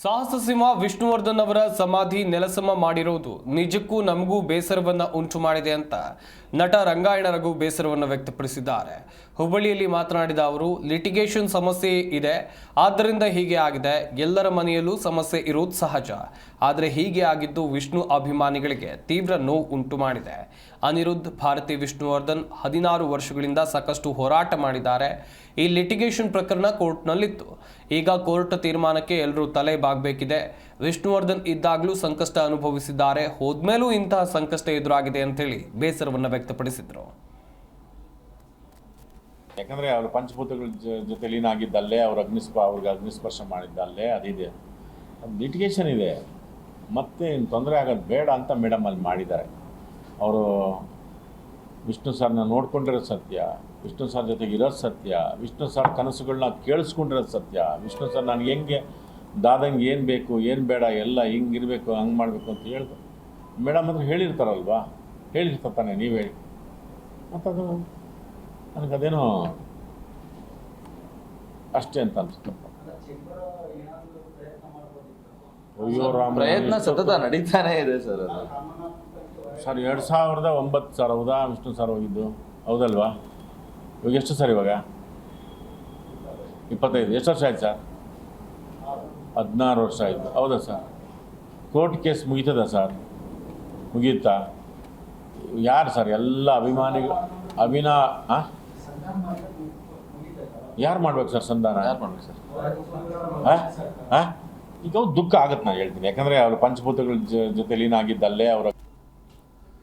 ಸಾಹಸ ಸಿಂಹ ವಿಷ್ಣುವರ್ಧನ್ ಅವರ ಸಮಾಧಿ ನೆಲಸಮ ಮಾಡಿರುವುದು ನಿಜಕ್ಕೂ ನಮಗೂ ಬೇಸರವನ್ನ ಉಂಟು ಮಾಡಿದೆ ಅಂತ ನಟ ರಂಗಾಯಣ ರಘು ಬೇಸರವನ್ನು ವ್ಯಕ್ತಪಡಿಸಿದ್ದಾರೆ. ಹುಬ್ಬಳ್ಳಿಯಲ್ಲಿ ಮಾತನಾಡಿದ ಅವರು, ಲಿಟಿಗೇಷನ್ ಸಮಸ್ಯೆ ಇದೆ, ಆದ್ದರಿಂದ ಹೀಗೆ ಆಗಿದೆ. ಎಲ್ಲರ ಮನೆಯಲ್ಲೂ ಸಮಸ್ಯೆ ಇರುವುದು ಸಹಜ. ಆದರೆ ಹೀಗೆ ಆಗಿದ್ದು ವಿಷ್ಣು ಅಭಿಮಾನಿಗಳಿಗೆ ತೀವ್ರ ನೋವು ಉಂಟು ಮಾಡಿದೆ. ಅನಿರುದ್ಧ್, ಭಾರತಿ ವಿಷ್ಣುವರ್ಧನ್ 16 ವರ್ಷಗಳಿಂದ ಸಾಕಷ್ಟು ಹೋರಾಟ ಮಾಡಿದ್ದಾರೆ. ಈ ಲಿಟಿಗೇಷನ್ ಪ್ರಕರಣ ಕೋರ್ಟ್ನಲ್ಲಿತ್ತು. ಈಗ ಕೋರ್ಟ್ ತೀರ್ಮಾನಕ್ಕೆ ಎಲ್ಲರೂ ತಲೆ ಬಾಗಬೇಕಿದೆ. ವಿಷ್ಣುವರ್ಧನ್ ಇದ್ದಾಗಲೂ ಸಂಕಷ್ಟ ಅನುಭವಿಸಿದ್ದಾರೆ, ಹೋದ್ಮೇಲೂ ಇಂತಹ ಸಂಕಷ್ಟ ಎದುರಾಗಿದೆ ಅಂತೇಳಿ ಬೇಸರವನ್ನು ವ್ಯಕ್ತಪಡಿಸಿದರು. ಯಾಕಂದರೆ ಅವರು ಪಂಚಭೂತಗಳ ಜೊತೆ ಲೀನ ಆಗಿದ್ದಲ್ಲೇ ಅವ್ರಿಗೆ ಅಗ್ನಿಸ್ಪರ್ಶ ಮಾಡಿದ್ದಲ್ಲೇ ಅದಿದೆ, ಲಿಟಿಗೇಷನ್ ಇದೆ, ಮತ್ತೆ ತೊಂದರೆ ಆಗೋದು ಬೇಡ ಅಂತ ಮೇಡಮ್ ಅಲ್ಲಿ ಮಾಡಿದ್ದಾರೆ. ಅವರು ವಿಷ್ಣು ಸರ್ನ ನೋಡ್ಕೊಂಡಿರೋದು ಸತ್ಯ, ವಿಷ್ಣು ಸರ್ ಜೊತೆಗೆ ಇರೋದು ಸತ್ಯ, ವಿಷ್ಣು ಸರ್ ಕನಸುಗಳನ್ನ ಕೇಳಿಸ್ಕೊಂಡಿರೋದು ಸತ್ಯ, ವಿಷ್ಣು ಸರ್ ನನಗೆ ಹೆಂಗೆ ದಾದಂಗೆ ಏನು ಬೇಕು ಏನು ಬೇಡ ಎಲ್ಲ ಹಿಂಗಿರಬೇಕು ಹಂಗೆ ಮಾಡಬೇಕು ಅಂತ ಹೇಳ್ತಾರೆ. ಮೇಡಮ್ ಹತ್ರ ಹೇಳಿರ್ತಾರಲ್ವಾ, ಹೇಳಿರ್ತಾನೆ ನೀವು ಹೇಳಿ, ಮತ್ತದು ನನಗದೇನೋ ಅಷ್ಟೇ ಅಂತ ಅನ್ಸುತ್ತಪ್ಪ. ಅಯ್ಯೋ ರಾಮ, ಪ್ರಯತ್ನ ಸತತ ನಡೀತಾನೆ ಇದೆ ಸರ್. ಅದು ಸರ್ 2009 ಸರ್, ಹೌದಾ? ವಿಷ್ಣು ಸರ್ ಹೋಗಿದ್ದು ಹೌದಲ್ವಾ? ಇವಾಗ ಎಷ್ಟು ಸರ್? ಇವಾಗ 25. ಎಷ್ಟು ವರ್ಷ ಆಯ್ತು ಸರ್? 16 ವರ್ಷ ಆಯಿತು, ಹೌದಾ ಸರ್? ಕೋರ್ಟ್ ಕೇಸ್ ಮುಗೀತದ ಸರ್? ಮುಗಿಯುತ್ತಾ? ಯಾರು ಸರ್ ಎಲ್ಲ ಅಭಿಮಾನಿಗಳು ಯಾರು ಮಾಡ್ಬೇಕು ಸರ್ ಸಂಧಾನ? ಯಾರು ಮಾಡ್ಬೇಕು ಸರ್? ಈಗ ದುಃಖ ಆಗುತ್ತೆ, ನಾನು ಹೇಳ್ತೀನಿ. ಯಾಕಂದರೆ ಅವರು ಪಂಚಭೂತಗಳ ಜೊತೆ ಲೀನ ಆಗಿದ್ದಲ್ಲೇ ಅವರ